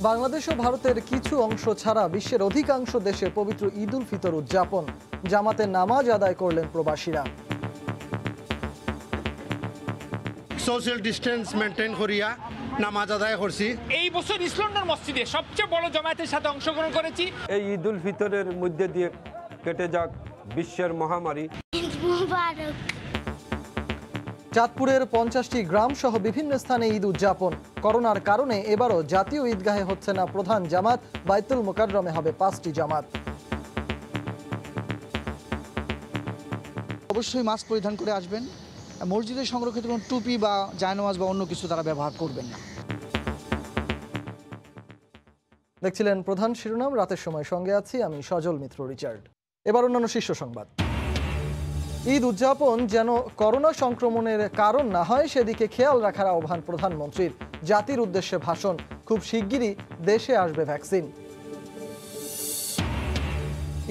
বাংলাদেশ ও ভারতের কিছু অংশ ছাড়া বিশ্বের অধিকাংশ দেশে পবিত্র ঈদ উল ফিতর উদযাপন। জামাতে নামাজ আদায় করলেন প্রবাসীরা। সোশ্যাল ডিস্টেন্স মেনটেন করিয়া নামাজ আদায় করছি। এই বছর ইসলামনগর মসজিদে সবচেয়ে বড় জামায়াতের সাথে অংশগ্রহণ করেছি। এই ঈদ উল ফিতরের মধ্যে দিয়ে কেটে যাক বিশ্বের মহামারী। চাঁদপুরের 50টি গ্রাম সহ বিভিন্ন স্থানে ঈদ উদযাপন। করোনার কারণে এবারও জাতীয় ঈদগাহে হচ্ছে না প্রধান জামাত, বাইতুল মোকাররমে হবে 5টি জামাত। অবশ্যই মাস্ক পরিধান করে আসবেন। মসজিদে সংরক্ষিত কোনো টুপি বা জায়নামাজ বা অন্য কিছু তারা ব্যবহার করবেন না। দেখছিলেন প্রধান শিরোনাম, রাতের সময় সঙ্গে আছি আমি সজল মিত্র রিচার্ড। এবার অন্যান্য শীর্ষ সংবাদ। ঈদ উদযাপন যেন করোনা সংক্রমণের কারণ না হয় সেদিকে খেয়াল রাখার আহ্বান প্রধানমন্ত্রীর। জাতির উদ্দেশ্যে ভাষণ, খুব শিগগিরই দেশে আসবে ভ্যাকসিন।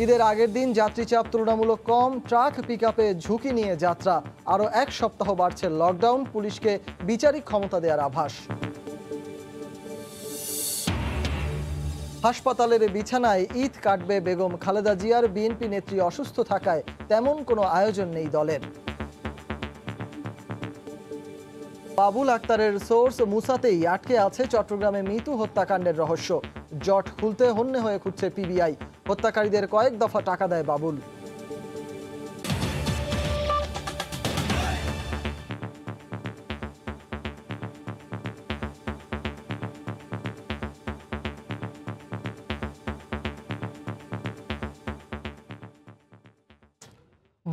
ঈদের আগের দিন যাত্রী চাপ তুলনামূলক কম, ট্রাক পিকআপে ঝুঁকি নিয়ে যাত্রা। আরও 1 সপ্তাহ বাড়ছে লকডাউন, পুলিশকে বিচারিক ক্ষমতা দেওয়ার আভাস। হাসপাতালের বিছানায় ঈদ কাটবে বেগম খালেদা জিয়ার। বিএনপি নেত্রী অসুস্থ থাকায় তেমন কোনো আয়োজন নেই দলের। বাবুল আক্তারের সোর্স মুসাতেই আটকে আছে চট্টগ্রামে মিতু হত্যাকাণ্ডের রহস্য। জট খুলতে হন্যে হয়ে খুঁজছে পিবিআই। হত্যাকারীদের কয়েক দফা টাকা দেয় বাবুল।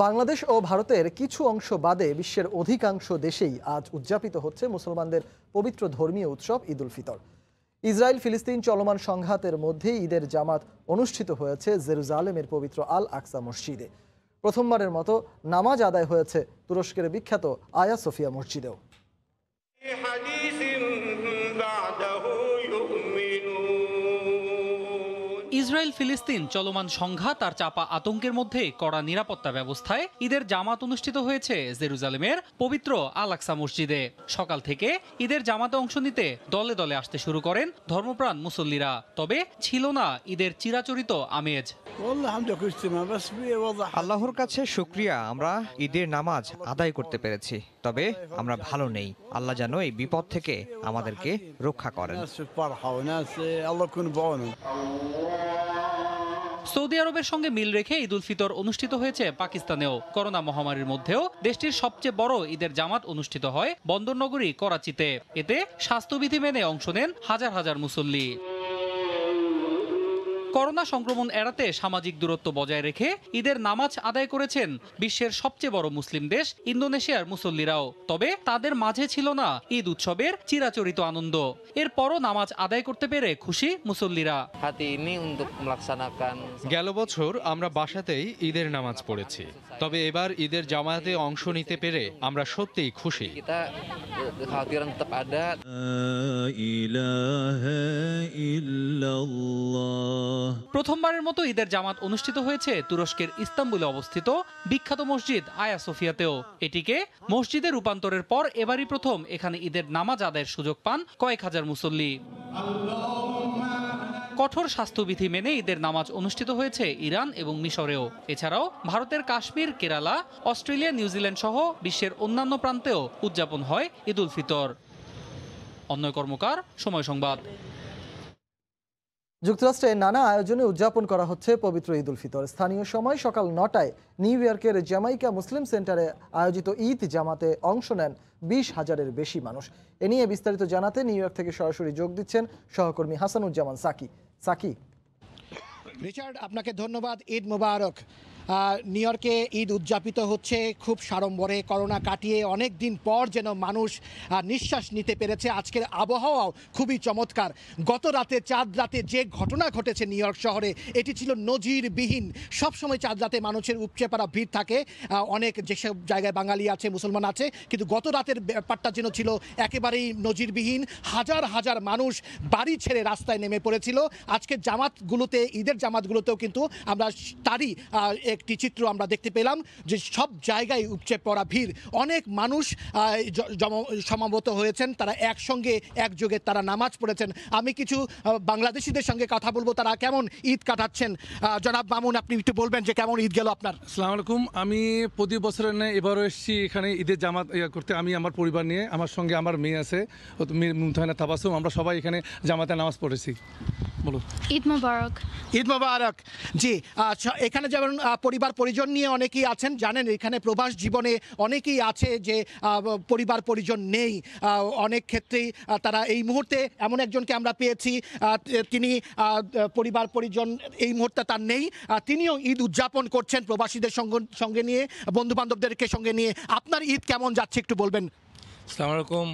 বাংলাদেশ ও ভারতের কিছু অংশ বাদে বিশ্বের অধিকাংশ দেশেই আজ উদযাপিত হচ্ছে মুসলমানদের পবিত্র ধর্মীয় উৎসব ঈদ উল ফিতর। ইসরায়েল ফিলিস্তিন চলমান সংঘাতের মধ্যে ঈদের জামাত অনুষ্ঠিত হয়েছে জেরুজালেমের পবিত্র আল আকসা মসজিদে। প্রথমবারের মতো নামাজ আদায় হয়েছে তুরস্কের বিখ্যাত আয়া সোফিয়া মসজিদেও। ইসরায়েল ফিলিস্তিন চলমান সংঘাত আর চাপা আতঙ্কের মধ্যে কড়া নিরাপত্তা ব্যবস্থায় ঈদের জামাত অনুষ্ঠিত হয়েছে জেরুজালেমের পবিত্র আল আকসা মসজিদে। সকাল থেকে ঈদের জামাতে অংশ নিতে দলে দলে আসতে শুরু করেন ধর্মপ্রাণ মুসল্লিরা। তবে ছিল না ঈদের চিরাচরিত আমেজ। আল্লাহর কাছে শুকরিয়া, আমরা ঈদের নামাজ আদায় করতে পেরেছি। তবে আমরা ভালো নেই। আল্লাহ যেন এই বিপদ থেকে আমাদেরকে রক্ষা করেন। সৌদি আরবের সঙ্গে মিল রেখে ঈদ উল ফিতর অনুষ্ঠিত হয়েছে পাকিস্তানেও। করোনা মহামারীর মধ্যেও দেশটির সবচেয়ে বড় ঈদের জামাত অনুষ্ঠিত হয় বন্দরনগরী করাচিতে। এতে স্বাস্থ্যবিধি মেনে অংশ নেন হাজার হাজার মুসল্লি। করোনা সংক্রমণ এড়াতে সামাজিক দূরত্ব বজায় রেখে ঈদের নামাজ আদায় করেছেন বিশ্বের সবচেয়ে বড় মুসলিম দেশ ইন্দোনেশিয়ার মুসল্লিরাও। তবে তাদের মাঝে ছিল না ঈদ উৎসবের চিরাচরিত আনন্দ। এরপরও নামাজ আদায় করতে পেরে খুশি মুসল্লিরা। গেল বছর আমরা বাসাতেই ঈদের নামাজ পড়েছি, তবে এবার ঈদের জামায়াতে অংশ নিতে পেরে আমরা সত্যিই খুশি। প্রথমবারের মতো ঈদের জামাত অনুষ্ঠিত হয়েছে তুরস্কের ইস্তাম্বুলে অবস্থিত বিখ্যাত মসজিদ আয়া সোফিয়াতেও। এটিকে মসজিদে রূপান্তরের পর এবারই প্রথম এখানে ঈদের নামাজ আদায়ের সুযোগ পান কয়েক হাজার মুসল্লি। কঠোর স্বাস্থ্যবিধি মেনে ঈদের নামাজ অনুষ্ঠিত হয়েছে ইরান এবং মিশরেও। এছাড়াও ভারতের কাশ্মীর, কেরালা, অস্ট্রেলিয়া, নিউজিল্যান্ড সহ বিশ্বের অন্যান্য প্রান্তেও উদযাপন হয় ঈদ উল ফিতর। অন্যয় কর্মকার, সময় সংবাদ। যুক্তরাষ্ট্রে নানা আয়োজনে উদযাপন করা হচ্ছে পবিত্র ঈদ উল ফিতর। স্থানীয় সময় সকাল 9টায় নিউ ইয়র্কের জ্যামাইকা মুসলিম সেন্টারে আয়োজিত ঈদ জামাতে অংশ নেন 20,000-এর বেশি মানুষ। এ নিয়ে বিস্তারিত জানাতে নিউ ইয়র্ক থেকে সরাসরি যোগ দিচ্ছেন সহকর্মী হাসানুজ্জামান সাকি। রিচার্ড, আপনাকে ধন্যবাদ। ঈদ মোবারক। নিউ ইয়র্কে ঈদ উদযাপিত হচ্ছে খুব সাড়ম্বরে। করোনা কাটিয়ে অনেক দিন পর যেন মানুষ নিঃশ্বাস নিতে পেরেছে। আজকের আবহাওয়াও খুবই চমৎকার। গত রাতে, চাঁদ রাতে যে ঘটনা ঘটেছে নিউ ইয়র্ক শহরে, এটি ছিল নজিরবিহীন। সবসময় চাঁদ রাতে মানুষের উপচে পড়া ভিড় থাকে, অনেক যেসব জায়গায় বাঙালি আছে, মুসলমান আছে, কিন্তু গত রাতের ব্যাপারটা যেন ছিল একেবারেই নজিরবিহীন। হাজার হাজার মানুষ বাড়ি ছেড়ে রাস্তায় নেমে পড়েছিল। আজকের জামাতগুলোতে, ঈদের জামাতগুলোতেও কিন্তু আমরা তারই একটি চিত্র আমরা দেখতে পেলাম যে সব জায়গায় উপচে পড়া ভিড়, অনেক মানুষ সমাবেত হয়েছেন, তারা একসঙ্গে একযোগে তারা নামাজ পড়েছেন। আমি কিছু বাংলাদেশিদের সঙ্গে কথা বলবো, তারা কেমন ঈদ কাটাচ্ছেন। জনাব মামুন, আপনি একটু বলবেন যে কেমন ঈদ গেল আপনার? আসসালামু আলাইকুম। আমি প্রতি বছরের ন্যায় এবারও এসেছি এখানে ঈদের জামাত করতে। আমি আমার পরিবার নিয়ে, আমার সঙ্গে আমার মেয়ে আছে মুমতাহিনা তাবাসসুম, আমরা সবাই এখানে জামাতে নামাজ পড়েছি। বলো ঈদ মোবারক। ঈদ মোবারক। জি, এখানে যেমন পরিবার পরিজন নিয়ে অনেকেই আছেন, জানেন এখানে প্রবাস জীবনে অনেকেই আছে যে পরিবার পরিজন নেই, অনেক ক্ষেত্রেই তারা এই মুহূর্তে এমন একজনকে আমরা পেয়েছি, তিনি পরিবার পরিজন এই মুহূর্তে তার নেই, তিনিও ঈদ উদযাপন করছেন প্রবাসীদের সঙ্গে নিয়ে, বন্ধু বান্ধবদেরকে সঙ্গে নিয়ে। আপনার ঈদ কেমন যাচ্ছে একটু বলবেন? আসসালামু আলাইকুম।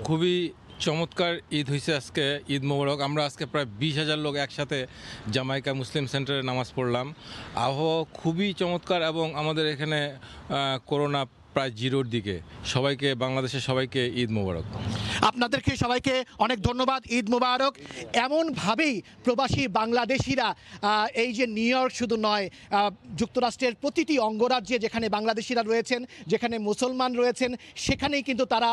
খুবই চমৎকার ঈদ হয়েছে আজকে, ঈদ মোবারক। আমরা আজকে প্রায় 20,000 লোক একসাথে জামাইকা মুসলিম সেন্টারে নামাজ পড়লাম। আবহাওয়া খুবই চমৎকার এবং আমাদের এখানে করোনা প্রায় জিরোর দিকে। সবাইকে, বাংলাদেশের সবাইকে ঈদ মোবারক। আপনাদেরকে সবাইকে অনেক ধন্যবাদ, ঈদ মোবারক। এমনভাবেই প্রবাসী বাংলাদেশিরা এই যে নিউ ইয়র্ক শুধু নয়, যুক্তরাষ্ট্রের প্রতিটি অঙ্গরাজ্যে যেখানে বাংলাদেশিরা রয়েছেন, যেখানে মুসলমান রয়েছেন, সেখানেই কিন্তু তারা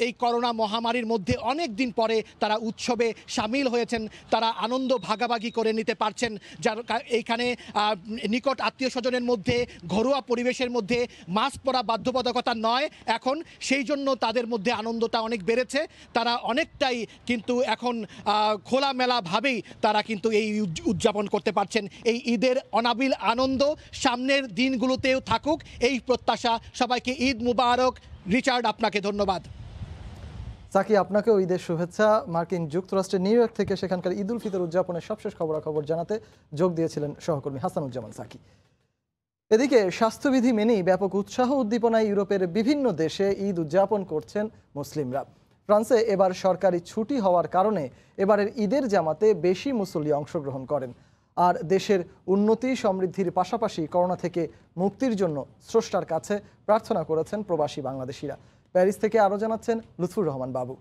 এই করোনা মহামারীর মধ্যে অনেক দিন পরে তারা উৎসবে সামিল হয়েছেন, তারা আনন্দ ভাগাভাগি করে নিতে পারছেন। যার এইখানে নিকট আত্মীয় স্বজনের মধ্যে, ঘরোয়া পরিবেশের মধ্যে মাস্ক পরা বাধ্যবাধকতা নয় এখন, সেই জন্য তাদের মধ্যে আনন্দটা অনেক বেড়েছে। তারা অনেকটাই কিন্তু এখন খোলামেলাভাবেই তারা কিন্তু এই উদযাপন করতে পারছেন। এই ঈদের অনাবিল আনন্দ সামনের দিনগুলোতেও থাকুক, এই প্রত্যাশা। সবাইকে ঈদ মুবারক। রিচার্ড, আপনাকে ধন্যবাদ। সাকি, আপনাকেও ঈদের শুভেচ্ছা। মার্কিন যুক্তরাষ্ট্রের নিউ ইয়র্ক থেকে সেখানকার ঈদ উল ফিতর উদযাপনের সবশেষ খবরাখবর জানাতে যোগ দিয়েছিলেন সহকর্মী হাসানুজ্জামান সাকি। এদিকে স্বাস্থ্যবিধি মেনেই ব্যাপক উৎসাহ উদ্দীপনায় ইউরোপের বিভিন্ন দেশে ঈদ উদযাপন করছেন মুসলিমরা। ফ্রান্সে এবার সরকারি ছুটি হওয়ার কারণে এবারের ঈদের জামাতে বেশি মুসল্লি অংশগ্রহণ করেন। আর দেশের উন্নতি সমৃদ্ধির পাশাপাশি করোনা থেকে মুক্তির জন্য স্রষ্টার কাছে প্রার্থনা করেছেন প্রবাসী বাংলাদেশিরা। প্যারিস থেকে আরও জানাচ্ছেন লুৎফুর রহমান বাবু।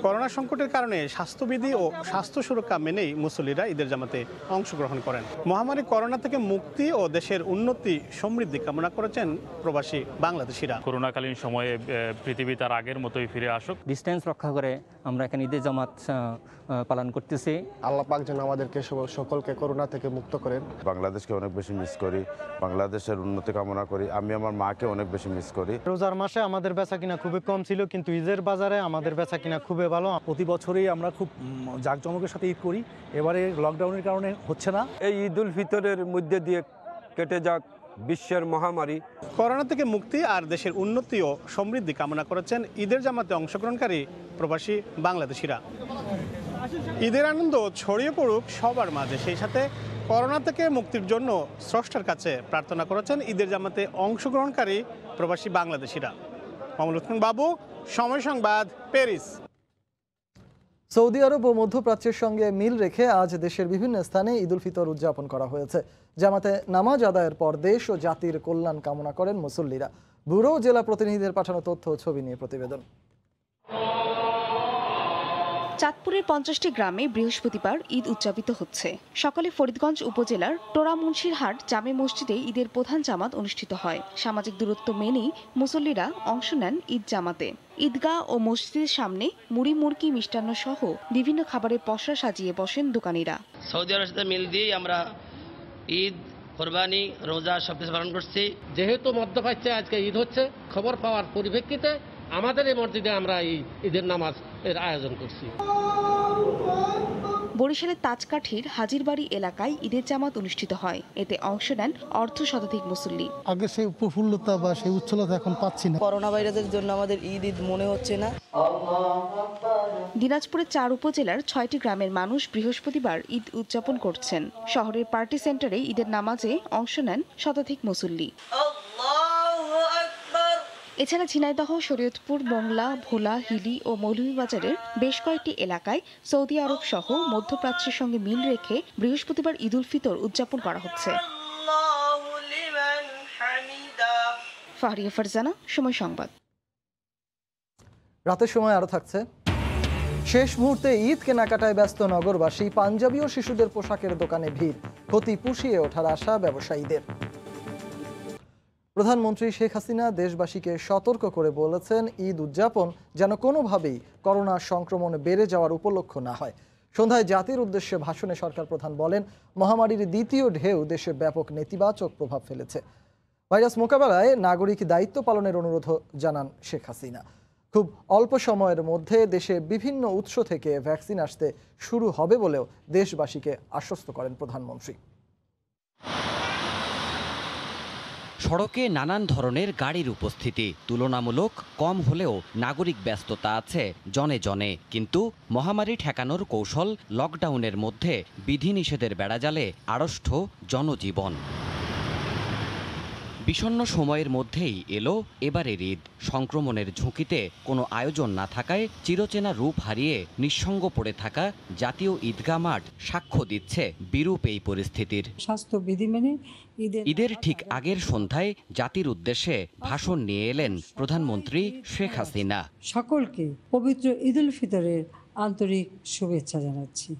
করোনা সংকটের কারণে স্বাস্থ্যবিধি ও স্বাস্থ্য সুরক্ষা মেনেই মুসল্লিরা ঈদের জামাতে অংশগ্রহণ করেন। মহামারী করোনা থেকে মুক্তি ও দেশের উন্নতি সমৃদ্ধি কামনা করেছেন প্রবাসী বাংলাদেশিরা। করোনাকালীন সময়ে পৃথিবী তার আগের মতোই ফিরে আসুক। ডিস্টেন্স রক্ষা করে আমরা এখানে ঈদের জামাত পালন করতেছি। আল্লাহ পাক যেন আমাদেরকে সকলকে করোনা থেকে মুক্ত করেন। বাংলাদেশকে অনেক বেশি মিস করি, বাংলাদেশের উন্নতি কামনা করি। আমি আমার মাকে অনেক বেশি মিস করি। রোজার মাসে আমাদের বেচা কিনা খুবই কম ছিল, কিন্তু ঈদের বাজারে আমাদের বেচা কিনা খুবই ভালো। প্রতি বছরই আমরা খুব জাঁকজমকের সাথে ঈদ করি, এবারে লকডাউনের কারণে হচ্ছে না। এই ঈদ উল ফিতরের মধ্যে দিয়ে কেটে যাক বিশ্বের মহামারী। করোনা থেকে মুক্তি আর দেশের উন্নতি ও সমৃদ্ধি কামনা করেছেন ঈদের জামাতে অংশগ্রহণকারী প্রবাসী বাংলাদেশিরা। ঈদের আনন্দ ছড়িয়ে পড়ুক সবার মাঝে, সেই সাথে করোনা থেকে মুক্তির জন্য স্রষ্টার কাছে প্রার্থনা করেছেন ঈদের জামাতে অংশগ্রহণকারী প্রবাসী বাংলাদেশিরা। মামুনুল হক বাবু, সময় সংবাদ, প্যারিস। সৌদি আরব ও মধ্যপ্রাচ্যের সঙ্গে মিল রেখে আজ দেশের বিভিন্ন স্থানে ঈদ উল ফিতর উদযাপন করা হয়েছে। জামাতে নামাজ আদায়ের পর দেশ ও জাতির কল্যাণ কামনা করেন মুসল্লিরা। ব্যুরো জেলা প্রতিনিধিদের পাঠানো তথ্য ও ছবি নিয়ে প্রতিবেদন। চাঁদপুরের 50টি গ্রামে বৃহস্পতিবার ঈদ উদযাপিত হচ্ছে। সকালে ফরিদগঞ্জ উপজেলার টোরা মুন্সিরহাট জামে মসজিদে ঈদের প্রধান জামাত অনুষ্ঠিত হয়। সামাজিক দূরত্ব মেনেই মুসল্লিরা অংশ নেন ঈদ জামাতে। ঈদগাহ ও মসজিদের সামনে মুড়ি মুরকি মিষ্টান্ন সহ বিভিন্ন খাবারের পসরা সাজিয়ে বসেন দোকানিরা। সৌদি আরবের সাথে মিল দিয়ে আমরা ঈদ, কোরবানি, রোজা সবকিছু পালন করছি। যেহেতু মধ্যপ্রাচ্যে আজকে ঈদ হচ্ছে, খবর পাওয়ার পরিপ্রেক্ষিতে আমাদের এই মসজিদে আমরা এই ঈদের নামাজ এর আয়োজন করছি। বরিশালের তাজকাঠির হাজিরবাড়ি এলাকায় ঈদের জামাত অনুষ্ঠিত হয়। এতে অংশ নেন অর্ধ শতাধিক মুসল্লি। আগে সেই প্রফুল্লতা বা সেই উচ্ছলতা এখন পাচ্ছি না। করোনা ভাইরাসের জন্য আমাদের ঈদ মনে হচ্ছে না। দিনাজপুরের 4 উপজেলার 6টি গ্রামের মানুষ বৃহস্পতিবার ঈদ উদযাপন করছেন। শহরের পার্টি সেন্টারে ঈদের নামাজে অংশ নেন শতাধিক মুসল্লি। এছাড়া ঝিনাইদহ, শরীয়তপুর, মোংলা, ভোলা, হিলি ও মৌলভীবাজারের বেশ কয়েকটি এলাকায় সৌদি আরব সহ মধ্যপ্রাচ্যের সঙ্গে মিল রেখে বৃহস্পতিবার ঈদ উল ফিতর উদযাপন করা হচ্ছে। ফাহরিয়া ফারজানা, সময় সংবাদ। রাতের সময় আরো থাকছে। শেষ মুহূর্তে ঈদ কেনাকাটায় ব্যস্ত নগরবাসী, পাঞ্জাবি ও শিশুদের পোশাকের দোকানে ভিড়, ক্ষতি পুষিয়ে ওঠার আশা ব্যবসায়ীদের। প্রধানমন্ত্রী শেখ হাসিনা দেশবাসীকে সতর্ক করে বলেছেন, ঈদ উদযাপন যেন কোনোভাবেই করোনা সংক্রমণ বেড়ে যাওয়ার উপলক্ষ না হয়। সন্ধ্যায় জাতির উদ্দেশ্যে ভাষণে সরকার প্রধান বলেন, মহামারীর দ্বিতীয় ঢেউ দেশে ব্যাপক নেতিবাচক প্রভাব ফেলেছে। ভাইরাস মোকাবেলায় নাগরিক দায়িত্ব পালনের অনুরোধ জানান শেখ হাসিনা। খুব অল্প সময়ের মধ্যে দেশে বিভিন্ন উৎস থেকে ভ্যাকসিন আসতে শুরু হবে বলেও দেশবাসীকে আশ্বস্ত করেন প্রধানমন্ত্রী। সড়কে নানান ধরনের গাড়ির উপস্থিতি তুলনামূলক কম হলেও নাগরিক ব্যস্ততা আছে জনে জনে। কিন্তু মহামারী ঠেকানোর কৌশল, লকডাউনের মধ্যে বিধিনিষেধের বেড়াজালে আড়ষ্ট জনজীবন। বিষণ্ণ সময়ের মধ্যেই এলো এবারের ঈদ। সংক্রমণের ঝুঁকিতে কোনো আয়োজন না থাকায় চিরচেনা রূপ হারিয়ে নিঃসঙ্গ পড়ে থাকা জাতীয় ঈদগাহ মাঠ সাক্ষ্য দিচ্ছে বিরূপ এই পরিস্থিতির। স্বাস্থ্যবিধি মেনে ঈদের ঠিক আগের সন্ধ্যায় জাতির উদ্দেশ্যে ভাষণ নিয়ে এলেন প্রধানমন্ত্রী শেখ হাসিনা। সকলকে পবিত্র ঈদ উল ফিতরের আন্তরিক শুভেচ্ছা জানাচ্ছি।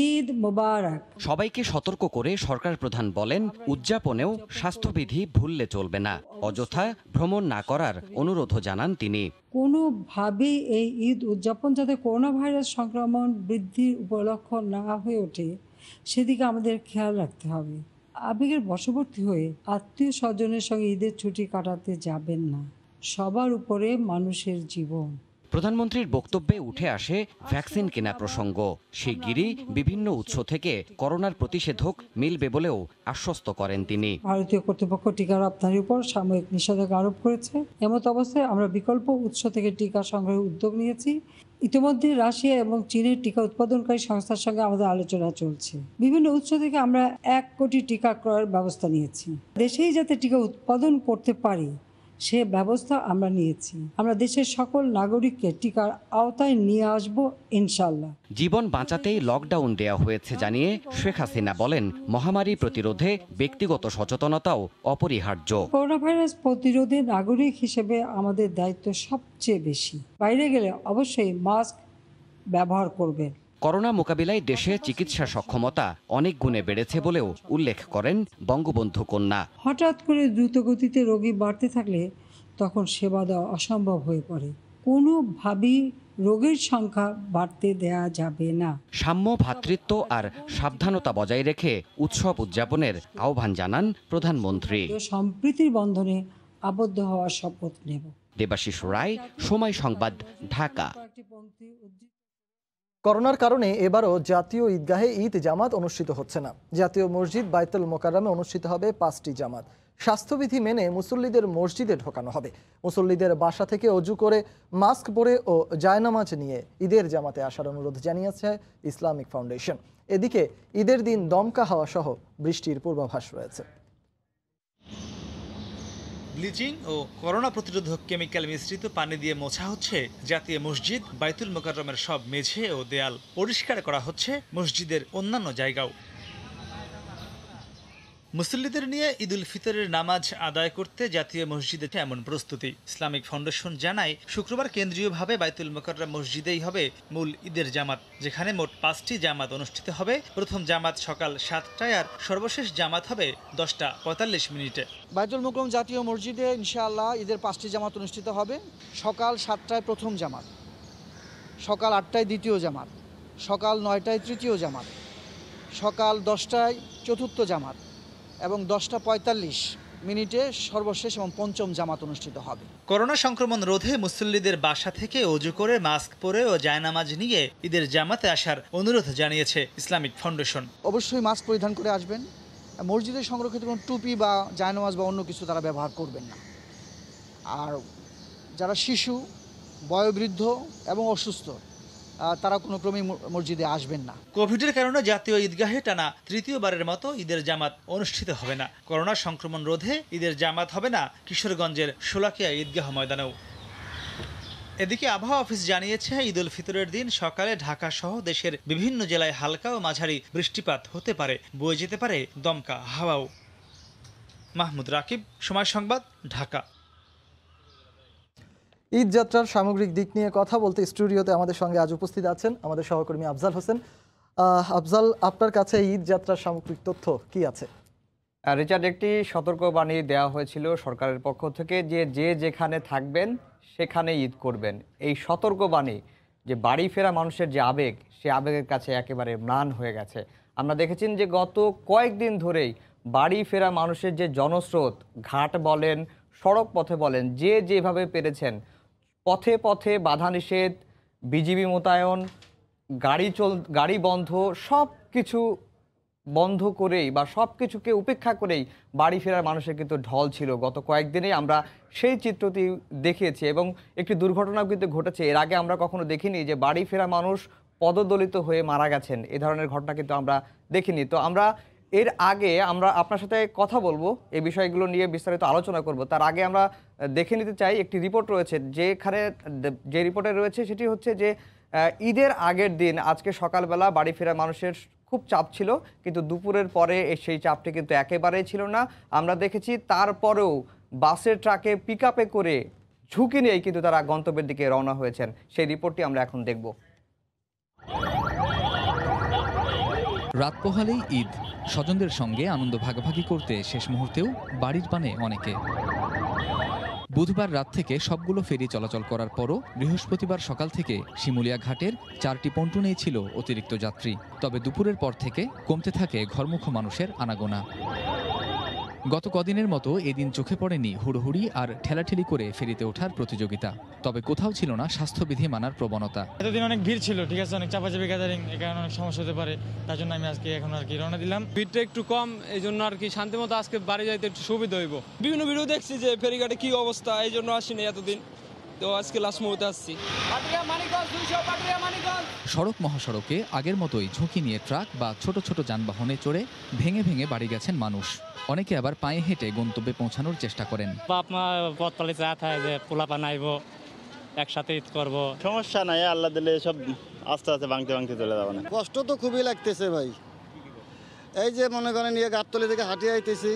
ঈদ মোবারক। সবাইকে সতর্ক করে সরকার প্রধান বলেন, উদযাপনেও স্বাস্থ্যবিধি ভুললে চলবে না। অযথা ভ্রমণ না করার অনুরোধও জানান তিনি। কোনোভাবেই এই ঈদ উদযাপন যাতে করোনা ভাইরাস সংক্রমণ বৃদ্ধির উপলক্ষ না হয়ে ওঠে সেদিকে আমাদের খেয়াল রাখতে হবে। আবেগের বশবর্তী হয়ে আত্মীয় স্বজনের সঙ্গে ঈদের ছুটি কাটাতে যাবেন না। সবার উপরে মানুষের জীবন। প্রধানমন্ত্রীর বক্তব্যে উঠে আসে ভ্যাকসিন কেনা প্রসঙ্গ। শিগগিরই বিভিন্ন উৎস থেকে করোনার প্রতিষেধক মিলবে বলেও আশ্বস্ত করেন তিনি। ভারতীয় কর্তৃপক্ষ টিকা রপ্তানির উপর সাময়িক নিষেধাজ্ঞা আরোপ করেছে। এমত অবস্থায় আমরা বিকল্প উৎস থেকে টিকা সংগ্রহের উদ্যোগ নিয়েছি। ইতিমধ্যে রাশিয়া এবং চীনের টিকা উৎপাদনকারী সংস্থার সঙ্গে আমাদের আলোচনা চলছে। বিভিন্ন উৎস থেকে আমরা 1 কোটি টিকা ক্রয়ের ব্যবস্থা নিয়েছি। দেশেই যাতে টিকা উৎপাদন করতে পারি সে ব্যবস্থা আমরা নিয়েছি। আমরা দেশের সকল নাগরিককে টিকার আওতায় নিয়ে আসব ইনশাল্লাহ। জীবন বাঁচাতেই লকডাউন দেওয়া হয়েছে জানিয়ে শেখ হাসিনা বলেন, মহামারী প্রতিরোধে ব্যক্তিগত সচেতনতাও অপরিহার্য। করোনা ভাইরাস প্রতিরোধে নাগরিক হিসেবে আমাদের দায়িত্ব সবচেয়ে বেশি। বাইরে গেলে অবশ্যই মাস্ক ব্যবহার করবেন। করোনা মোকাবিলায় দেশে চিকিৎসা সক্ষমতা অনেক গুণে বেড়েছে বলেও উল্লেখ করেন বঙ্গবন্ধু কন্যা। হঠাৎ করে দ্রুতগতিতে রোগী বাড়তে থাকলে তখন সেবা দেওয়া অসম্ভব হয়ে পড়ে। কোনোভাবেই রোগীর সংখ্যা বাড়তে দেয়া যাবে না। সাম্য, ভ্রাতৃত্ব আর সাবধানতা বজায় রেখে উৎসব উদযাপনের আহ্বান জানান প্রধানমন্ত্রী। সম্প্রীতির বন্ধনে আবদ্ধ হওয়ার শপথ নেব। দেবাশিস রায়, সময় সংবাদ, ঢাকা। করোনার কারণে এবারও জাতীয় ঈদগাহে ঈদ জামাত অনুষ্ঠিত হচ্ছে না। জাতীয় মসজিদ বাইতুল মোকাররমে অনুষ্ঠিত হবে 5টি জামাত। স্বাস্থ্যবিধি মেনে মুসল্লিদের মসজিদে ঢোকানো হবে। মুসল্লিদের বাসা থেকে অজু করে মাস্ক পরে ও জায়নামাজ নিয়ে ঈদের জামাতে আসার অনুরোধ জানিয়েছে ইসলামিক ফাউন্ডেশন। এদিকে ঈদের দিন দমকা হাওয়া সহ বৃষ্টির পূর্বাভাস রয়েছে। ব্লিচিং ও করোনা প্রতিরোধক কেমিক্যাল মিশ্রিত পানি দিয়ে মোছা হচ্ছে জাতীয় মসজিদ বাইতুল মোকাররমের সব মেঝে ও দেয়াল। পরিষ্কার করা হচ্ছে মসজিদের অন্যান্য জায়গাও। মুসল্লিদের নিয়ে ঈদ উল ফিতরের নামাজ আদায় করতে জাতীয় মসজিদে এমন প্রস্তুতি। ইসলামিক ফাউন্ডেশন জানায়, শুক্রবার কেন্দ্রীয়ভাবে বাইতুল মোকাররম মসজিদেই হবে মূল ঈদের জামাত, যেখানে মোট 5টি জামাত অনুষ্ঠিত হবে। প্রথম জামাত সকাল 7টায় আর সর্বশেষ জামাত হবে 10:45 বাইতুল মোকাররম জাতীয় মসজিদে ইনশাআল্লাহ ঈদের 5টি জামাত অনুষ্ঠিত হবে। সকাল 7টায় প্রথম জামাত, সকাল 8টায় দ্বিতীয় জামাত, সকাল 9টায় তৃতীয় জামাত, সকাল 10টায় চতুর্থ জামাত এবং 10:45 সর্বশেষ এবং পঞ্চম জামাত অনুষ্ঠিত হবে। করোনা সংক্রমণ রোধে মুসল্লিদের বাসা থেকে অজু করে মাস্ক পরে ও জায়নামাজ নিয়ে ঈদের জামাতে আসার অনুরোধ জানিয়েছে ইসলামিক ফাউন্ডেশন। অবশ্যই মাস্ক পরিধান করে আসবেন। মসজিদে সংরক্ষিত কোনো টুপি বা জায়নামাজ বা অন্য কিছু তারা ব্যবহার করবেন না। আর যারা শিশু, বয়োবৃদ্ধ এবং অসুস্থ তারা কোনো ক্রমেই মসজিদে আসবেন না। কোভিডের কারণে জাতীয় ঈদগাহে টানা তৃতীয়বারের মতো ঈদের জামাত অনুষ্ঠিত হবে না। করোনা সংক্রমণ রোধে ঈদের জামাত হবে না কিশোরগঞ্জের শোলাকিয়া ঈদগাহ ময়দানেও। এদিকে আবহাওয়া অফিস জানিয়েছে, ঈদ উল ফিতরের দিন সকালে ঢাকা সহ দেশের বিভিন্ন জেলায় হালকা ও মাঝারি বৃষ্টিপাত হতে পারে, বয়ে যেতে পারে দমকা হাওয়াও। মাহমুদ রাকিব, সময় সংবাদ, ঢাকা। ঈদ যাত্রার সামগ্রিক দিক নিয়ে কথা বলতে স্টুডিওতে আমাদের সঙ্গে আজ উপস্থিত আছেন আমাদের সহকর্মী আফজাল হোসেন। আফজাল, আপনার কাছে ঈদ যাত্রার সামগ্রিক তথ্য কি আছে? রিচার্ড, একটি সতর্কবাণী দেওয়া হয়েছিল সরকারের পক্ষ থেকে যে যেখানে থাকবেন সেখানে ঈদ করবেন। এই সতর্কবাণী যে বাড়ি ফেরা মানুষের যে আবেগ, সে আবেগের কাছে একেবারে ম্লান হয়ে গেছে। আমরা দেখেছেন যে গত কয়েকদিন ধরেই বাড়ি ফেরা মানুষের যে জনস্রোত, ঘাট বলেন, সড়ক পথে বলেন, যেভাবে পেরেছেন, পথে পথে বাধা নিষেধ, বিজিবি মোতায়েন, গাড়ি বন্ধ, সব কিছু বন্ধ করেই বা সব কিছুকে উপেক্ষা করেই বাড়ি ফেরার মানুষের কিন্তু ঢল ছিল। গত কয়েকদিনেই আমরা সেই চিত্রটি দেখিয়েছি এবং একটি দুর্ঘটনাও কিন্তু ঘটেছে। এর আগে আমরা কখনো দেখিনি যে বাড়ি ফেরা মানুষ পদদলিত হয়ে মারা গেছেন, এ ধরনের ঘটনা কিন্তু আমরা দেখিনি। তো আমরা এর আগে আপনার সাথে কথা বলবো, এই বিষয়গুলো নিয়ে বিস্তারিত আলোচনা করব। তার আগে আমরা দেখে নিতে চাই, একটি রিপোর্ট রয়েছে যে রিপোর্টে রয়েছে সেটি হচ্ছে যে ঈদের আগের দিন আজকে সকালবেলা বাড়ি ফেরা মানুষের খুব চাপ ছিল, কিন্তু দুপুরের পরে সেই চাপটি কিন্তু একেবারেই ছিল না। আমরা দেখেছি তারপরেও বাসের ট্রাকে পিকআপে করে ঝুঁকি নিয়েই কিন্তু তারা গন্তব্যের দিকে রওনা হয়েছেন। সেই রিপোর্টটি আমরা এখন দেখব। রাত পোহালেই ঈদ, স্বজনদের সঙ্গে আনন্দ ভাগাভাগি করতে শেষ মুহূর্তেও বাড়ির পানে অনেকে। বুধবার রাত থেকে সবগুলো ফেরি চলাচল করার পরও বৃহস্পতিবার সকাল থেকে শিমুলিয়া ঘাটের 4টি পন্টুনেই ছিল অতিরিক্ত যাত্রী। তবে দুপুরের পর থেকে কমতে থাকে ঘরমুখো মানুষের আনাগোনা। গত কদিনের মতো এদিন চোখে পড়েনি হুড়োহুড়ি আর ঠেলাঠেলি করে ফেরিতে ওঠার প্রতিযোগিতা। তবে কোথাও ছিল না স্বাস্থ্যবিধি মানার প্রবণতা। এতদিন অনেক ভিড় ছিল, ঠিক আছে, অনেক চাপাচাপি গ্যাদারিং, এই কারণে অনেক সমস্যা হতে পারে। তার জন্য আমি আজকে এখন রওনা দিলাম। ভিড়টা একটু কম, এই জন্য শান্তি মতো আজকে বাড়ি যাইতে একটু সুবিধা হইব। বিভিন্ন ভিডিও দেখছি যে ফেরিঘাটে কি অবস্থা, এই জন্য আসিনি এতদিন, তো আজকে লাস্ট মুহূর্তে আসছি। সড়ক মহাসড়কে আগের মতোই ঝুঁকি নিয়ে ট্রাক বা ছোট ছোট যানবাহনে চড়ে ভেঙে ভেঙে বাড়ি গেছেন মানুষ। অনেকে আবার পায়ে হেঁটে গন্তব্যে পৌঁছানোর চেষ্টা করেন। আপনার পথ পালে চা থাকে যে পোলাপা নাইব, একসাথে ঈদ করবো, সমস্যা নাই, আল্লাহ দিলে সব আস্তে আস্তে ভাঙতে ভাঙতে চলে যাবো না। কষ্ট তো খুবই লাগতেছে ভাই, এই যে মনে করেন নিয়ে গাবতলি থেকে হাঁটিয়ে আইতেছি,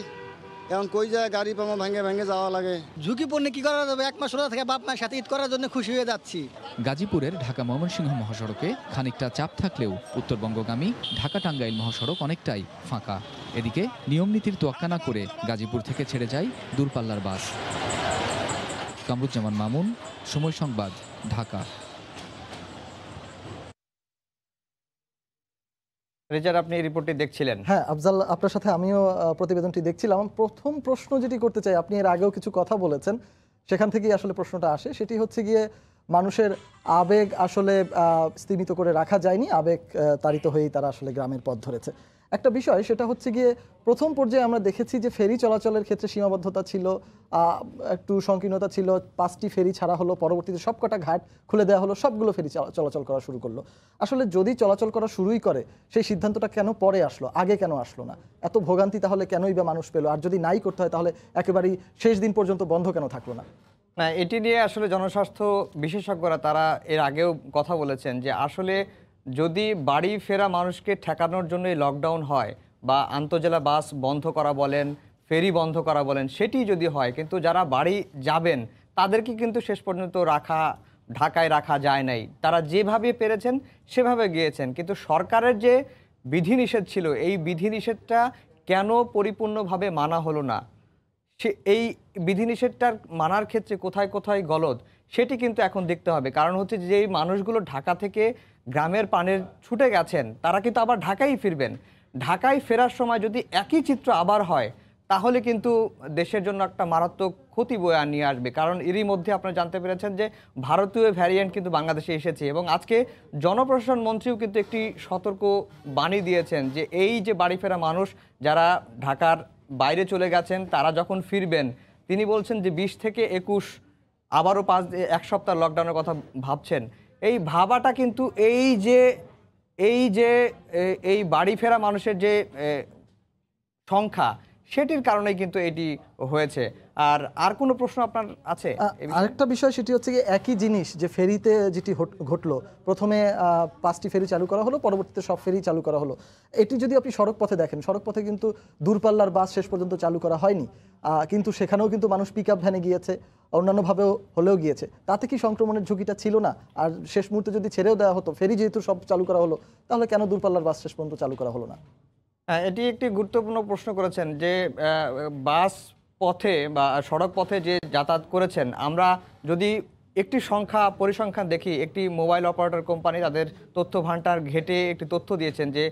এখন কই যায় গাড়ি পামা ভেঙে ভেঙে যাওয়া লাগে। ঝুঁকিপূর্ণ কি করা যাবে, এক মাস ওরা থেকে বাপ মায়ের সাথে ঈদ করার জন্য খুশি হয়ে যাচ্ছি। গাজীপুরের ঢাকা ময়মনসিংহ মহাসড়কে খানিকটা চাপ থাকলেও উত্তরবঙ্গগামী ঢাকা টাঙ্গাইল মহাসড়ক অনেকটাই ফাঁকা। এদিকে নিয়মনীতির তোয়াক্কা না করে গাজীপুর থেকে ছেড়ে যায় দূরপাল্লার বাস। কামরুজ্জামান মামুন, সময় সংবাদ, ঢাকা। রিচার্ড, আপনি এই রিপোর্টটি দেখছিলেন? হ্যাঁ আফজাল, আপনার সাথে আমিও প্রতিবেদনটি দেখছিলাম। প্রথম প্রশ্ন যেটি করতে চাই, আপনি এর আগেও কিছু কথা বলেছেন, সেখান থেকেই আসলে প্রশ্নটা আসে। সেটি হচ্ছে গিয়ে মানুষের আবেগ আসলে স্তীমিত করে রাখা যায়নি, আবেগ তাড়িত হয়েই তারা আসলে গ্রামের পথ ধরেছে। একটা বিষয় সেটা হচ্ছে গিয়ে প্রথম পর্যায়ে আমরা দেখেছি যে ফেরি চলাচলের ক্ষেত্রে সীমাবদ্ধতা ছিল, একটু সংকীর্ণতা ছিল। 5টি ফেরি ছাড়া হলো, পরবর্তীতে সবকটা ঘাট খুলে দেওয়া হলো, সবগুলো ফেরি চলাচল করা শুরু করলো। আসলে যদি চলাচল করা শুরুই করে, সেই সিদ্ধান্তটা কেন পরে আসলো, আগে কেন আসলো না? এত ভোগান্তি তাহলে কেনই বা মানুষ পেলো? আর যদি নাই করতে হয় তাহলে একেবারেই শেষ দিন পর্যন্ত বন্ধ কেন থাকলো না? না, এটি নিয়ে আসলে জনস্বাস্থ্য বিশেষজ্ঞরা তারা এর আগেও কথা বলেছেন যে আসলে যদি বাড়ি ফেরা মানুষকে ঠেকানোর জন্যই লকডাউন হয় বা আন্তজেলা বাস বন্ধ করা বলেন, ফেরি বন্ধ করা বলেন, সেটি যদি হয়, কিন্তু যারা বাড়ি যাবেন তাদেরকে কিন্তু শেষ পর্যন্ত ঢাকায় রাখা যায় নাই। তারা যেভাবে পেরেছেন সেভাবে গিয়েছেন, কিন্তু সরকারের যে বিধিনিষেধ ছিল, এই বিধিনিষেধটা কেন পরিপূর্ণভাবে মানা হলো না? এই বিধিনিষেধটার মানার ক্ষেত্রে কোথায় কোথায় গলদ, সেটি কিন্তু এখন দেখতে হবে। কারণ হচ্ছে যে এই মানুষগুলো ঢাকা থেকে গ্রামের পানে ছুটে গেছেন, তারা কিন্তু আবার ঢাকায় ফিরবেন। ঢাকায় ফেরার সময় যদি একই চিত্র আবার হয়, তাহলে কিন্তু দেশের জন্য একটা মারাত্মক ক্ষতি বয়ে নিয়ে আসবে। কারণ এরই মধ্যে আপনারা জানতে পেরেছেন যে ভারতীয় ভ্যারিয়েন্ট কিন্তু বাংলাদেশে এসেছে এবং আজকে জনপ্রশাসন মন্ত্রীও কিন্তু একটি সতর্ক বাণী দিয়েছেন যে এই যে বাড়ি ফেরা মানুষ যারা ঢাকার বাইরে চলে গেছেন, তারা যখন ফিরবেন, তিনি বলছেন যে 20 থেকে 21 আবারও 1 সপ্তাহ লকডাউনের কথা ভাবছেন। এই ভাবাটা কিন্তু এই বাড়ি ফেরা মানুষের যে সংখ্যা, সেটির কারণেই কিন্তু এটি হয়েছে। আর কোনো প্রশ্ন আপনার আছে? আরেকটা বিষয় সেটি হচ্ছে কি একই জিনিস যে ফেরিতে যেটি ঘটলো, প্রথমে 5টি ফেরি চালু করা হলো, পরবর্তীতে সব ফেরি চালু করা হলো। এটি যদি আপনি সড়ক পথে দেখেন, সড়ক পথে কিন্তু দূরপাল্লার বাস শেষ পর্যন্ত চালু করা হয়নি, কিন্তু সেখানেও কিন্তু মানুষ পিক আপ ভ্যানে গিয়েছে, অন্যান্যভাবেও হলেও গিয়েছে। তাতে কি সংক্রমণের ঝুঁকিটা ছিল না? আর শেষ মুহূর্তে যদি ছেড়েও দেওয়া হতো, ফেরি যেহেতু সব চালু করা হলো, তাহলে কেন দূরপাল্লার বাস শেষ পর্যন্ত চালু করা হলো না? এটি একটি গুরুত্বপূর্ণ প্রশ্ন করেছেন যে বাস পথে বা সড়ক পথে যে যাতায়াত করেছেন, আমরা যদি একটি পরিসংখ্যান দেখি, একটি মোবাইল অপারেটর কোম্পানি তাদের তথ্য ভান্ডার ঘেটে একটি তথ্য দিয়েছেন যে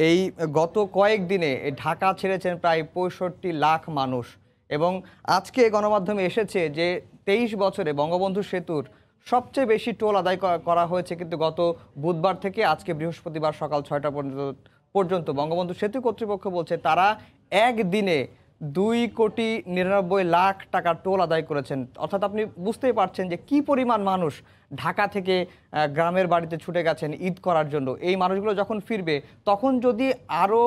এই গত কয়েকদিনে ঢাকা ছেড়েছেন প্রায় 65 লাখ মানুষ। এবং আজকে গণমাধ্যমে এসেছে যে 23 বছরে বঙ্গবন্ধু সেতুর সবচেয়ে বেশি টোল আদায় করা হয়েছে কিন্তু গত বুধবার থেকে আজকে বৃহস্পতিবার সকাল 6টা পর্যন্ত। বঙ্গবন্ধু সেতু কর্তৃপক্ষ বলছে তারা একদিনে 2,99,00,000 টাকা টোল আদায় করেছেন। অর্থাৎ আপনি বুঝতেই পারছেন যে কি পরিমাণ মানুষ ঢাকা থেকে গ্রামের বাড়িতে ছুটে গেছেন ঈদ করার জন্য। এই মানুষগুলো যখন ফিরবে, তখন যদি আরও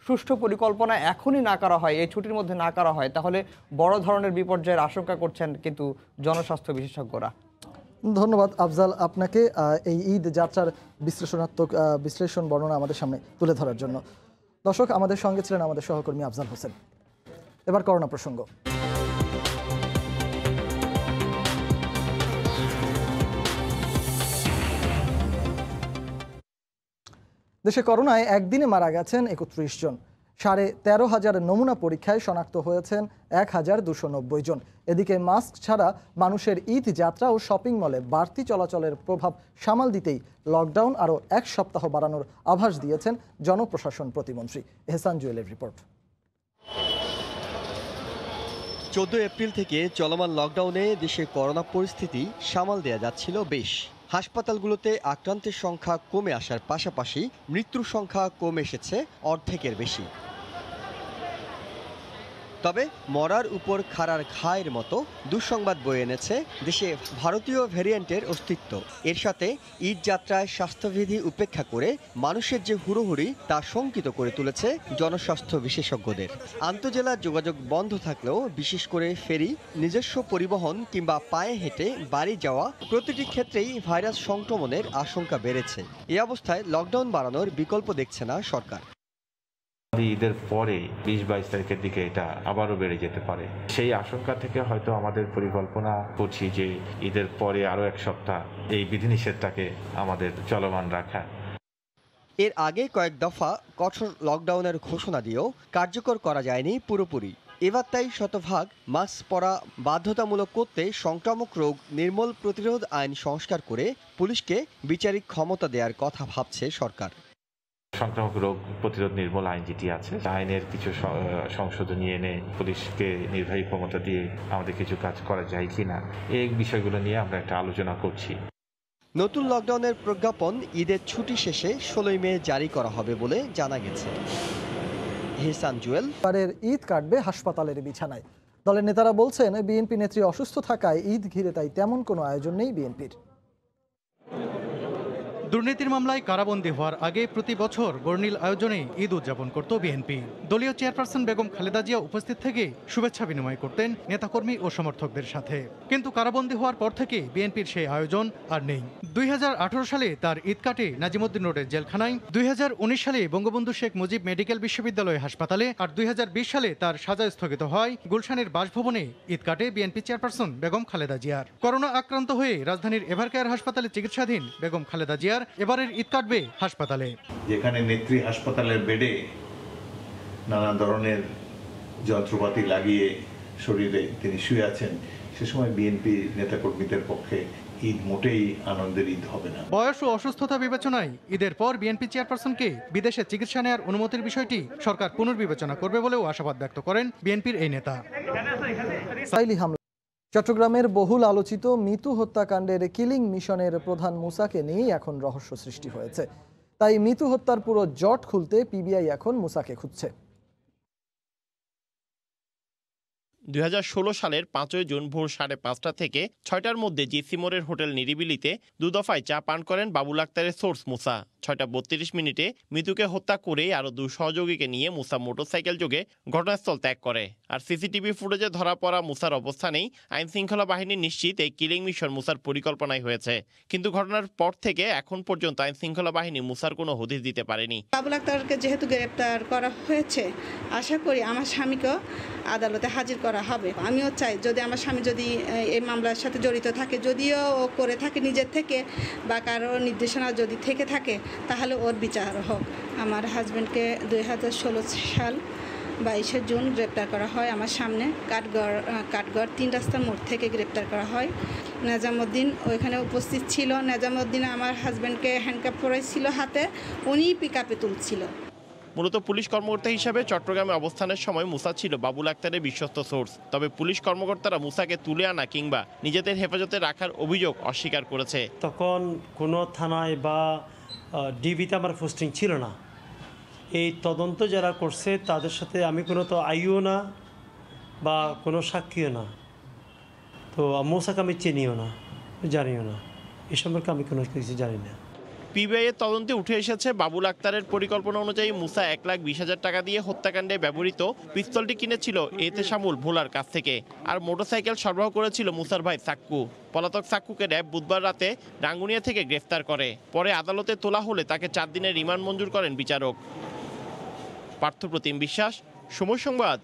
সুষ্ঠু পরিকল্পনা এখনই না করা হয়, এই ছুটির মধ্যে না করা হয়, তাহলে বড় ধরনের বিপর্যয়ের আশঙ্কা করছেন কিন্তু জনস্বাস্থ্য বিশেষজ্ঞরা। ধন্যবাদ আফজাল আপনাকে এই ঈদ যাত্রার বিশ্লেষণ বর্ণনা আমাদের সামনে তুলে ধরার জন্য। দর্শক, আমাদের সঙ্গে ছিলেন আমাদের সহকর্মী আফজাল হোসেন। এবার করোনা প্রসঙ্গ। দেশে করোনায় একদিনে মারা গেছেন 31 জন। 13,500 নমুনা পরীক্ষায় শনাক্ত হয়েছেন 1,290 জন। এদিকে মাস্ক ছাড়া মানুষের ঈদ যাত্রা ও শপিং মলে বাড়তি চলাচলের প্রভাব সামাল দিতেই লকডাউন আরও 1 সপ্তাহ বাড়ানোর আভাস দিয়েছেন জনপ্রশাসন প্রতিমন্ত্রী। এহসান জুয়েলের রিপোর্ট। 14 এপ্রিল থেকে চলমান লকডাউনে দেশে করোনা পরিস্থিতি সামাল দেয়া যাচ্ছিল বেশ। হাসপাতালগুলোতে আক্রান্তের সংখ্যা কমে আসার পাশাপাশি মৃত্যুর সংখ্যা কমে এসেছে অর্ধেকের বেশি। তবে মরার উপর খাড়ার ঘায়ের মতো দুঃসংবাদ বয়ে এনেছে দেশে ভারতীয় ভ্যারিয়েন্টের অস্তিত্ব। এর সাথে ঈদ যাত্রায় স্বাস্থ্যবিধি উপেক্ষা করে মানুষের যে হুড়োহুড়ি তা শঙ্কিত করে তুলেছে জনস্বাস্থ্য বিশেষজ্ঞদের। আন্তজেলা যোগাযোগ বন্ধ থাকলেও বিশেষ করে ফেরি, নিজস্ব পরিবহন কিংবা পায়ে হেঁটে বাড়ি যাওয়া প্রতিটি ক্ষেত্রেই ভাইরাস সংক্রমণের আশঙ্কা বেড়েছে। এই অবস্থায় লকডাউন বাড়ানোর বিকল্প দেখছে না সরকার। ঈদের পরে 20-22 তারিখের দিকে এটা আবারও বেড়ে যেতে পারে, সেই আশঙ্কা থেকে হয়তো আমাদের পরিকল্পনা করছি যে ঈদের পরে আরও 1 সপ্তাহ এই বিধিনিষেধটাকে আমাদের চলমান রাখা। এর আগে কয়েক দফা কঠোর লকডাউনের ঘোষণা দিয়েও কার্যকর করা যায়নি পুরোপুরি। এবার তাই শতভাগ মাস্ক পরা বাধ্যতামূলক করতে সংক্রামক রোগ নির্মূল প্রতিরোধ আইন সংস্কার করে পুলিশকে বিচারিক ক্ষমতা দেওয়ার কথা ভাবছে সরকার। সংক্রামক রোগ প্রতিরোধ নির্মূল আইন যেটি আছে, আইনের কিছু সংশোধনী এনে পুলিশকে নির্বাহী ক্ষমতা দিয়ে আমাদের কিছু কাজ করা যায় কিনা, এই বিষয়গুলো নিয়ে আমরা একটা আলোচনা করছি। নতুন লকডাউনের প্রজ্ঞাপন ঈদের ছুটি শেষে 16 মে জারি করা হবে বলে জানা গেছে। এহসান জুয়েল। এবারের ঈদ কাটবে হাসপাতালের বিছানায়। দলের নেতারা বলছেন বিএনপি নেত্রী অসুস্থ থাকায় ঈদ ঘিরে তাই তেমন কোনো আয়োজন নেই বিএনপির। দুর্নীতির মামলায় কারাবন্দী হওয়ার আগে প্রতি বছর বর্ণিল আয়োজনে ঈদ উদযাপন করত বিএনপি। দলীয় চেয়ারপারসন বেগম খালেদা জিয়া উপস্থিত থেকে শুভেচ্ছা বিনিময় করতেন নেতাকর্মী ও সমর্থকদের সাথে। কিন্তু কারাবন্দী হওয়ার পর থেকে বিএনপির সেই আয়োজন আর নেই। 2018 সালে তার ঈদ কাটে নাজিমুদ্দিন রোডের জেলখানায়, 2019 সালে বঙ্গবন্ধু শেখ মুজিব মেডিকেল বিশ্ববিদ্যালয় হাসপাতালে, আর 2020 সালে তার সাজা স্থগিত হয় গুলশানের বাসভবনে ঈদ কাটে বিএনপি চেয়ারপারসন বেগম খালেদা জিয়ার। করোনা আক্রান্ত হয়ে রাজধানীর এভারকেয়ার হাসপাতালে চিকিৎসাধীন বেগম খালেদা জিয়ার এবারের ঈদ কাটবে হাসপাতালে। যেখানে নেত্রী হাসপাতালের বেডে নানা ধরনের যন্ত্রপাতি লাগিয়ে শরীরে তিনি শুয়ে আছেন, সে সময় বিএনপি নেতাকর্মীদের পক্ষে ঈদ মোটেই আনন্দের ঈদ হবে না। বয়স ও অসুস্থতা বিবেচনায় ঈদের পর বিএনপি চেয়ারপারসনকে বিদেশে চিকিৎসা নেওয়ার অনুমতির বিষয়টি সরকার পুনর্বিবেচনা করবে বলেও আশাবাদ ব্যক্ত করেন বিএনপির এই নেতা। চট্টগ্রামের বহুল আলোচিত মিতু হত্যাকাণ্ডের কিলিং মিশনের প্রধান মুসাকে নিয়েই এখন রহস্য সৃষ্টি হয়েছে। তাই মিতু হত্যার পুরো জট খুলতে পিবিআই এখন মুসাকে খুঁজছে। 2016 সালের 5 জুন ভোর 5:30 থেকে 6টার মধ্যে জিসি মোড়ের হোটেল নিরিবিলিতে 2 দফায় চা পান করেন বাবুল আক্তারের সোর্স মুসা। 6টা 32 মিনিটে মৃতুকে হত্যা করে আরও 2 সহযোগীকে নিয়ে মুসা মোটরসাইকেল যোগে ঘটনাস্থল ত্যাগ করে। আর সিসিটিভি ফুটেজে ধরা পড়া মুসার অবস্থানেই আইন শৃঙ্খলা বাহিনী নিশ্চিত এই কিলিং মিশন মুসার পরিকল্পনায় হয়েছে। কিন্তু ঘটনার পর থেকে এখন পর্যন্ত আইন শৃঙ্খলা বাহিনী মুসার কোনো হদিস দিতে পারেনি। বাবুল আক্তারকে যেহেতু গ্রেপ্তার করা হয়েছে, আশা করি আমার স্বামীকেও আদালতে হাজির করা হবে। আমিও চাই যদি আমার স্বামী যদি এই মামলার সাথে জড়িত থাকে, যদিও ও করে থাকে নিজের থেকে বা কারো নির্দেশনা যদি থেকে থাকে, তাহলে ওর বিচার হোক। আমার হাজব্যান্ডকে 2016 সাল 22 জুন গ্রেপ্তার করা হয়। আমার সামনে কাঠগড় 3 রাস্তার মোড় থেকে গ্রেপ্তার করা হয়। নেজামুদ্দিন ওইখানে উপস্থিত ছিল। নেজামুদ্দিন আমার হাজব্যান্ডকে হ্যান্ডকাপ করাইছিল হাতে, উনি পিকআপে তুলছিল। মূলত পুলিশ কর্মকর্তা হিসাবে চট্টগ্রামে অবস্থানের সময় মুসা ছিল বাবুল আক্তারের বিশ্বস্ত সোর্স। তবে পুলিশ কর্মকর্তারা মুসাকে তুলে আনা কিংবা নিজেদের হেফাজতে রাখার অভিযোগ অস্বীকার করেছে। তখন কোনো থানায় বা ডিবিতে আমার পোস্টিং ছিল না। এই তদন্ত যারা করছে তাদের সাথে আমি কোনো তো আইও না বা কোনো সাক্ষীও না, তো মুসাকে আমি চিনিও না, জানিও না, এ সম্পর্কে আমি কোনো কিছু জানি না। পিবিআই এর তদন্তে উঠে এসেছে বাবুল আক্তারের পরিকল্পনা অনুযায়ী মুসা 1,20,000 টাকা দিয়ে হত্যাকাণ্ডে ব্যবহৃত পিস্তলটি কিনেছিল এতেশামুল ভোলার কাছ থেকে। আর মোটরসাইকেল সরবরাহ করেছিল মুসার ভাই সাক্কু। পলাতক সাক্কুকে র্যাব বুধবার রাতে রাঙ্গুনিয়া থেকে গ্রেফতার করে। পরে আদালতে তোলা হলে তাকে 4 দিনের রিমান্ড মঞ্জুর করেন বিচারক। পার্থপ্রতিম বিশ্বাস, সময় সংবাদ।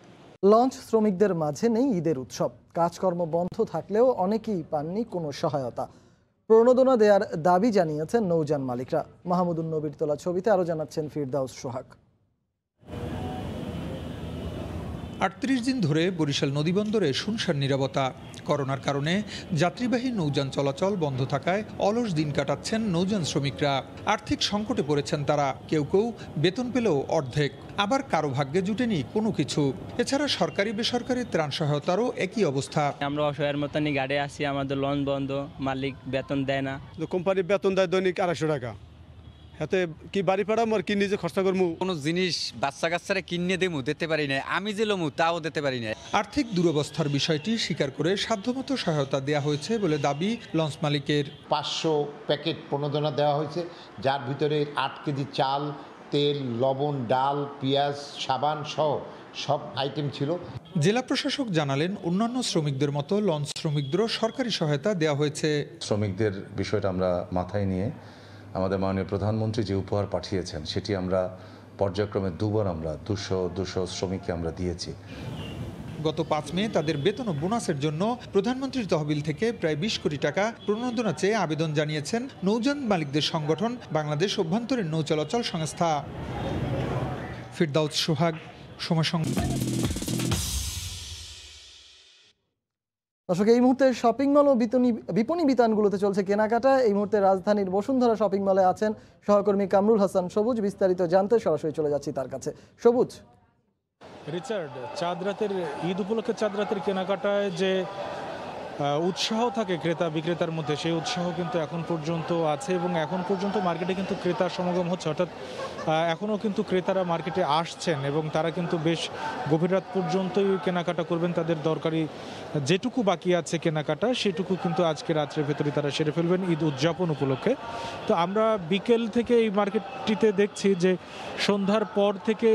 লঞ্চ শ্রমিকদের মাঝে নেই ঈদের উৎসব। কাজকর্ম বন্ধ থাকলেও অনেকেই পাননি কোনো সহায়তা। প্রণোদনা দেওয়ার দাবি জানিয়েছেন নৌযান মালিকরা। মাহমুদুন নবীর তোলা ছবিতে আরও জানাচ্ছেন ফিরদাউস সোহাগ। 38 দিন ধরে বরিশাল নদীবন্দরে শুনশান নীরবতা। করোনার কারণে যাত্রীবাহী নৌযান চলাচল বন্ধ থাকায় অলস দিন কাটাচ্ছেন নৌযান শ্রমিকরা। আর্থিক সংকটে পড়েছেন তারা। কেউ কেউ বেতন পেলেও অর্ধেক, আবার কারো ভাগ্যে জুটেনি কোনো কিছু। এছাড়া সরকারি বেসরকারি ত্রাণ সহায়তারও একই অবস্থা। আমরা অসহায়ের মতনই গাড়ি আসি, আমাদের লঞ্চ বন্ধ, মালিক বেতন দেয় না। কোম্পানি বেতন দেয় দৈনিক 250 টাকা। হাতে কি বাড়ি পাড়াম আর কি নিজে খরচা করবো। কোনো জিনিস বাচ্চা কাচ্চারা কিনে দেবো দিতে পারি না, আমি যে লমু তাও দিতে পারি না। আর্থিক দুরবস্থার বিষয়টি স্বীকার করে সাধ্যমতো সহায়তা দেওয়া হয়েছে বলে দাবি লঞ্চ মালিকের। 500 প্যাকেট প্রণোদনা দেওয়া হয়েছে, যার ভিতরে 8 কেজি চাল, তেল, লবণ, ডাল, পেঁয়াজ, সাবান সহ সব আইটেম ছিল। জেলা প্রশাসক জানালেন, অন্যান্য শ্রমিকদের মতো লঞ্চ শ্রমিকদেরও সরকারি সহায়তা দেওয়া হয়েছে। শ্রমিকদের বিষয়টা আমরা মাথায় নিয়ে আমাদের মাননীয় প্রধানমন্ত্রী যে উপহার পাঠিয়েছেন সেটি আমরা পর্যায়ক্রমে 2বার আমরা 200 শ্রমিককে আমরা দিয়েছি। গত 5 মে তাদের বেতন ও বোনাসের জন্য প্রধানমন্ত্রীর তহবিল থেকে প্রায় 20 কোটি টাকা প্রণোদনা চেয়ে আবেদন জানিয়েছেন নৌযান মালিকদের সংগঠন বাংলাদেশ অভ্যন্তরীণ নৌ চলাচল সংস্থা। ফিরদাউস সোহাগ, সময় সংবাদ। দর্শক, এই মুহূর্তে শপিং মল ও বিপণী বিতানগুলোতে চলছে কেনাকাটা। এই মুহূর্তে রাজধানীর বসুন্ধরা শপিং মলে আছেন সহকর্মী কামরুল হাসান সবুজ। বিস্তারিত জানতে সরাসরি চলে যাচ্ছি তার কাছে। সবুজ। রিচার্ড, চাঁদ রাতের ঈদ উপলক্ষে চাঁদ রাতের কেনাকাটায় যে উৎসাহ থাকে ক্রেতা বিক্রেতার মধ্যে, সেই উৎসাহ কিন্তু এখন পর্যন্ত আছে এবং এখন পর্যন্ত মার্কেটে কিন্তু ক্রেতার সমাগম হচ্ছে। অর্থাৎ এখনও কিন্তু ক্রেতারা মার্কেটে আসছেন এবং তারা কিন্তু বেশ গভীর রাত পর্যন্তই কেনাকাটা করবেন। তাদের দরকারি যেটুকু বাকি আছে কেনাকাটা সেটুকু কিন্তু আজকে রাত্রের ভেতরে তারা সেরে ফেলবেন ঈদ উদযাপন উপলক্ষে। তো আমরা বিকেল থেকে এই মার্কেটটিতে দেখছি যে সন্ধ্যার পর থেকে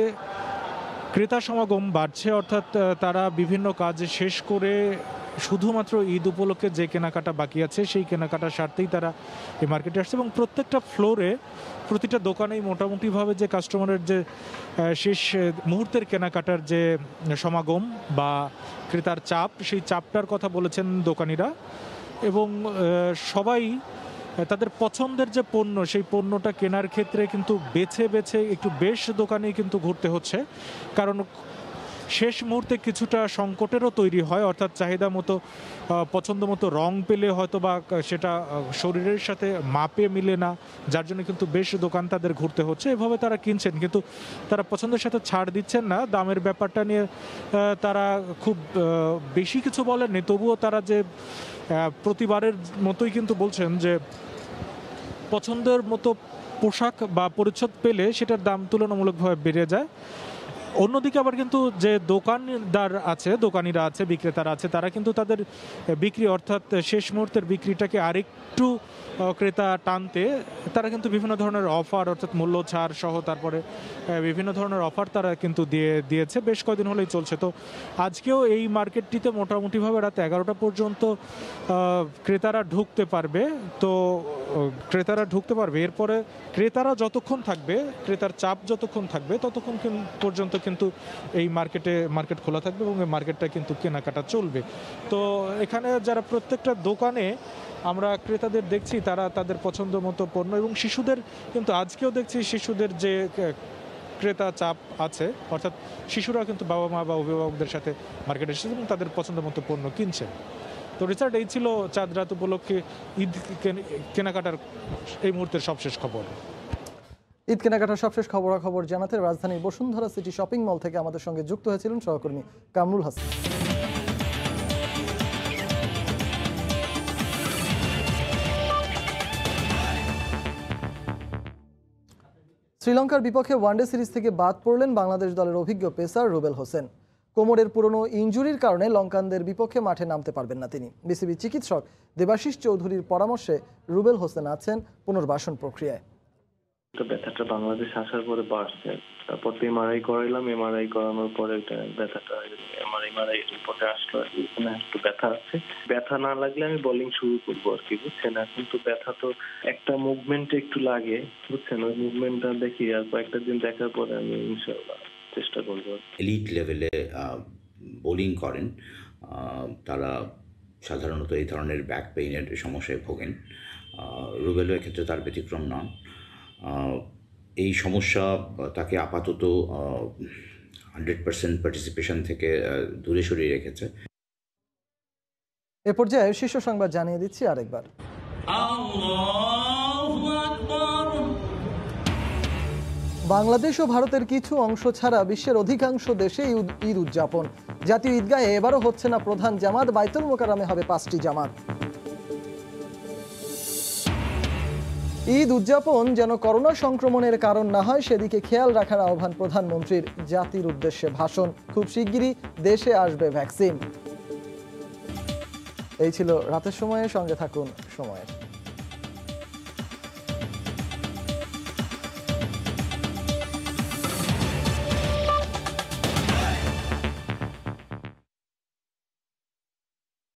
ক্রেতা সমাগম বাড়ছে। অর্থাৎ তারা বিভিন্ন কাজ শেষ করে শুধুমাত্র ঈদ উপলক্ষে যে কেনাকাটা বাকি আছে সেই কেনাকাটা সারতেই তারা এই মার্কেটে আসছে এবং প্রত্যেকটা ফ্লোরে প্রতিটা দোকানেই মোটামুটিভাবে যে কাস্টমারের যে শেষ মুহূর্তের কেনাকাটার যে সমাগম বা ক্রেতার চাপ, সেই চাপটার কথা বলেছেন দোকানিরা এবং সবাই তাদের পছন্দের যে পণ্য সেই পণ্যটা কেনার ক্ষেত্রে কিন্তু বেছে বেছে একটু বেশ দোকানেই কিন্তু ঘুরতে হচ্ছে, কারণ শেষ মুহূর্তে কিছুটা সংকটেরও তৈরি হয়। অর্থাৎ চাহিদা মতো পছন্দ মতো রং পেলে হয়তো বা সেটা শরীরের সাথে মাপে মিলে না, যার জন্য কিন্তু বেশ দোকান তাদের ঘুরতে হচ্ছে। এভাবে তারা কিনছেন কিন্তু তারা পছন্দের সাথে ছাড় দিচ্ছেন না। দামের ব্যাপারটা নিয়ে তারা খুব বেশি কিছু বলেননি, তবুও তারা যে প্রতিবারের মতোই কিন্তু বলছেন যে পছন্দের মতো পোশাক বা পরিচ্ছদ পেলে সেটার দাম তুলনামূলকভাবে বেড়ে যায়। অন্যদিকে আবার কিন্তু যে দোকানিরা আছে, বিক্রেতারা আছে, তারা কিন্তু তাদের বিক্রি অর্থাৎ শেষ মুহূর্তের বিক্রিটাকে আরেকটু ক্রেতা টানতে তারা কিন্তু বিভিন্ন ধরনের অফার অর্থাৎ মূল্য ছাড় সহ তারপরে বিভিন্ন ধরনের অফার তারা কিন্তু দিয়েছে, বেশ কয়েকদিন হলেই চলছে। তো আজকেও এই মার্কেটটিতে মোটামুটিভাবে রাত 11টা পর্যন্ত ক্রেতারা ঢুকতে পারবে। এরপরে ক্রেতারা যতক্ষণ থাকবে, ক্রেতার চাপ যতক্ষণ থাকবে ততক্ষণ পর্যন্ত কিন্তু এই মার্কেট খোলা থাকবে এবং এই মার্কেটটা কিন্তু কেনাকাটা চলবে। তো এখানে যারা প্রত্যেকটা দোকানে আমরা ক্রেতাদের দেখছি তারা তাদের পছন্দ মতো পণ্য, এবং শিশুদের কিন্তু আজকেও দেখছি শিশুদের যে ক্রেতা চাপ আছে, অর্থাৎ শিশুরা কিন্তু বাবা মা বা অভিভাবকদের সাথে মার্কেটে এসেছে এবং তাদের পছন্দ মতো পণ্য কিনছে। তো রিচার্ড, এই ছিল চাঁদ রাত উপলক্ষে ঈদ কেনাকাটার এই মুহূর্তের সবশেষ খবর। ঈদ কেনাকাটার সবশেষ খবরাখবর জানাতে রাজধানীর বসুন্ধরা সিটি শপিং মল থেকে আমাদের সঙ্গে যুক্ত হয়েছিলেন সহকর্মী কামরুল হাসান। শ্রীলঙ্কার বিপক্ষে ওয়ানডে সিরিজ থেকে বাদ পড়লেন বাংলাদেশ দলের অভিজ্ঞ পেসার রুবেল হোসেন। কোমরের পুরনো ইনজুরির কারণে লঙ্কানদের বিপক্ষে মাঠে নামতে পারবেন না তিনি। বিসিবি চিকিৎসক দেবাশিস চৌধুরীর পরামর্শে রুবেল হোসেন আছেন পুনর্বাসন প্রক্রিয়ায়। ব্যথাটা বাংলাদেশ আসার পরে বাড়ছে, তারপর তো এমআরআই করাইলাম, এমআরআই করানোর পরে ব্যথাটা এমআরআই রিপোর্টে আসলো এখানে একটু ব্যথা আছে। ব্যথা না লাগলে আমি বোলিং শুরু করবো আর কি, বুঝছেন। এখন তো ব্যথা তো একটা মুভমেন্টে একটু লাগে, বুঝছেন। ওই মুভমেন্টটা দেখি আর কয়েকটা দিন দেখার পরে আমি ইনশাআল্লাহ চেষ্টা করবো। এলিট লেভেলে বোলিং করেন তারা সাধারণত এই ধরনের ব্যাক পেইনের সমস্যায় ভোগেন। রুবেলের ক্ষেত্রে তার ব্যতিক্রম নন। এই সমস্যা তাকে আপাতত 100% পার্টিসিপেশন থেকে দূরে সরিয়ে রেখেছে। এ পর্যায়ে শীর্ষ সংবাদ জানিয়ে দিচ্ছি আরেকবার। বাংলাদেশ ও ভারতের কিছু অংশ ছাড়া বিশ্বের অধিকাংশ দেশে ঈদ উদযাপন। জাতীয় ঈদগাহে এবারও হচ্ছে না প্রধান জামাত, বাইতুল মোকাররমে হবে 5টি জামাত। ঈদ উদযাপন যেন করোনা সংক্রমণের কারণ না হয় সেদিকে খেয়াল রাখার আহ্বান প্রধানমন্ত্রীর। জাতির উদ্দেশ্যে ভাষণ। খুব শিগগিরই দেশে আসবে ভ্যাকসিন। এই ছিল রাতের সময়ে, সঙ্গে থাকুন সময়ের।